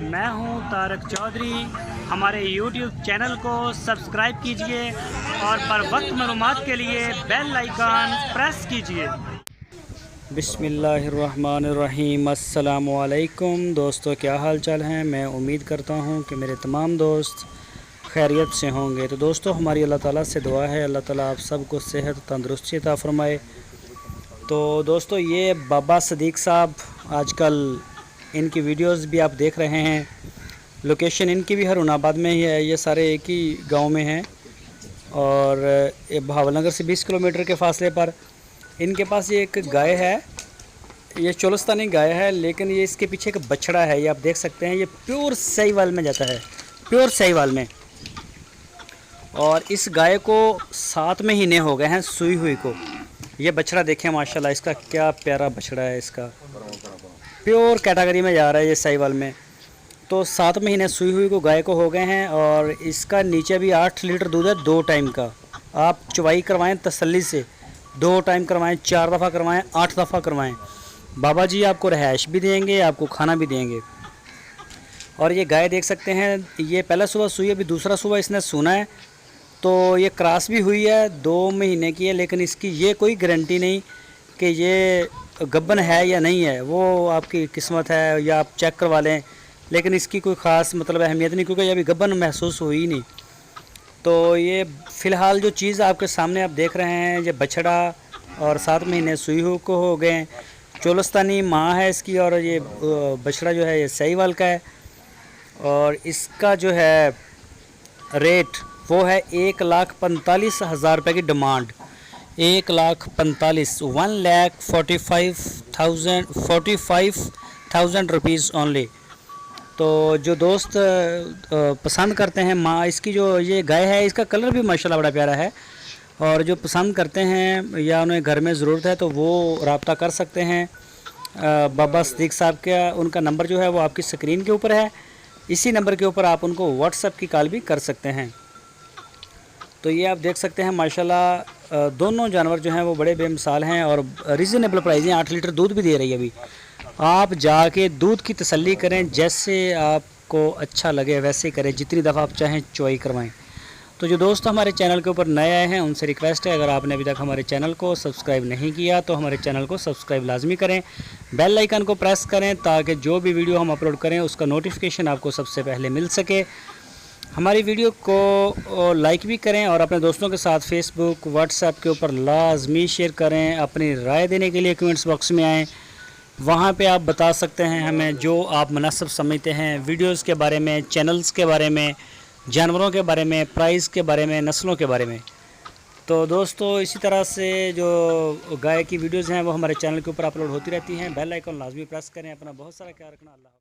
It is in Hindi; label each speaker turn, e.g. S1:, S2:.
S1: मैं हूं तारक चौधरी। हमारे YouTube चैनल को सब्सक्राइब कीजिए और बर वक्त मालूमात के लिए बेल आइकन प्रेस कीजिए। बिस्मिल्लाहिर्रहमानिर्रहीम। अस्सलामु अलैकुम दोस्तों, क्या हाल चाल हैं। मैं उम्मीद करता हूं कि मेरे तमाम दोस्त खैरियत से होंगे। तो दोस्तों, हमारी अल्लाह ताला से दुआ है, अल्लाह ताला आप सबको सेहत तंदुरुस्ती अता फ़रमाए। तो दोस्तों, ये बाबा सदीक साहब, आजकल इनकी वीडियोस भी आप देख रहे हैं। लोकेशन इनकी भी हरुणाबाद में ही है। ये सारे एक ही गांव में हैं और ये भावनगर से 20 किलोमीटर के फासले पर इनके पास ये एक गाय है। ये चोलस्तानी गाय है, लेकिन ये इसके पीछे एक बछड़ा है। ये आप देख सकते हैं, ये प्योर साहिवाल में जाता है, प्योर साहिवाल में। और इस गाय को 7 महीने हो गए हैं सूई हुई को। ये बछड़ा देखें, माशाल्लाह, इसका क्या प्यारा बछड़ा है। इसका प्योर कैटेगरी में जा रहा है ये साहिवाल में। तो 7 महीने सूई हुई को गाय को हो गए हैं और इसका नीचे भी 8 लीटर दूध है 2 टाइम का। आप चवाई करवाएं तसल्ली से, 2 टाइम करवाएं, 4 दफ़ा करवाएं, 8 दफ़ा करवाएं। बाबा जी आपको रहायश भी देंगे, आपको खाना भी देंगे। और ये गाय देख सकते हैं, ये पहला सुबह सूई है, अभी दूसरा सुबह इसने सूना है। तो ये क्रॉस भी हुई है, 2 महीने की है, लेकिन इसकी ये कोई गारंटी नहीं कि ये गब्बन है या नहीं है। वो आपकी किस्मत है, या आप चेक करवा लें, लेकिन इसकी कोई ख़ास मतलब अहमियत नहीं, क्योंकि अभी गब्बन महसूस हुई नहीं। तो ये फ़िलहाल जो चीज़ आपके सामने आप देख रहे हैं, ये बछड़ा और 7 महीने सूई हुई को हो गए। चोलस्तानी माँ है इसकी, और ये बछड़ा जो है ये साहिवाल का है। और इसका जो है रेट वो है 1,45,000 रुपये की डिमांड। 1,45,000 rupees only. तो जो दोस्त पसंद करते हैं माँ इसकी, जो ये गाय है, इसका कलर भी माशाल्लाह बड़ा प्यारा है। और जो पसंद करते हैं या उन्हें घर में ज़रूरत है, तो वो रब्ता कर सकते हैं बाबा सदीक साहब का। उनका नंबर जो है वो आपकी स्क्रीन के ऊपर है। इसी नंबर के ऊपर आप उनको व्हाट्सएप की कॉल भी कर सकते हैं। तो ये आप देख सकते हैं, माशाल्लाह दोनों जानवर जो हैं वो बड़े बेमिसाल हैं और रीज़नेबल प्राइस हैं। 8 लीटर दूध भी दे रही है अभी। आप जाके दूध की तसल्ली करें, जैसे आपको अच्छा लगे वैसे करें, जितनी दफ़ा आप चाहें चुवाई करवाएं। तो जो दोस्त हमारे चैनल के ऊपर नए आए हैं, उनसे रिक्वेस्ट है, अगर आपने अभी तक हमारे चैनल को सब्सक्राइब नहीं किया तो हमारे चैनल को सब्सक्राइब लाजमी करें, बेल आइकन को प्रेस करें, ताकि जो भी वीडियो हम अपलोड करें उसका नोटिफिकेशन आपको सबसे पहले मिल सके। हमारी वीडियो को लाइक भी करें और अपने दोस्तों के साथ फेसबुक व्हाट्सएप के ऊपर लाजमी शेयर करें। अपनी राय देने के लिए कमेंट्स बॉक्स में आएँ, वहाँ पे आप बता सकते हैं हमें जो आप मुनासिब समझते हैं, वीडियोस के बारे में, चैनल्स के बारे में, जानवरों के बारे में, प्राइस के बारे में, नस्लों के बारे में। तो दोस्तों, इसी तरह से जो गाय की वीडियोज़ हैं वो हमारे चैनल के ऊपर अपलोड होती रहती हैं। बेल आइकन लाजमी प्रेस करें। अपना बहुत सारा ख्याल रखना। अल्लाह।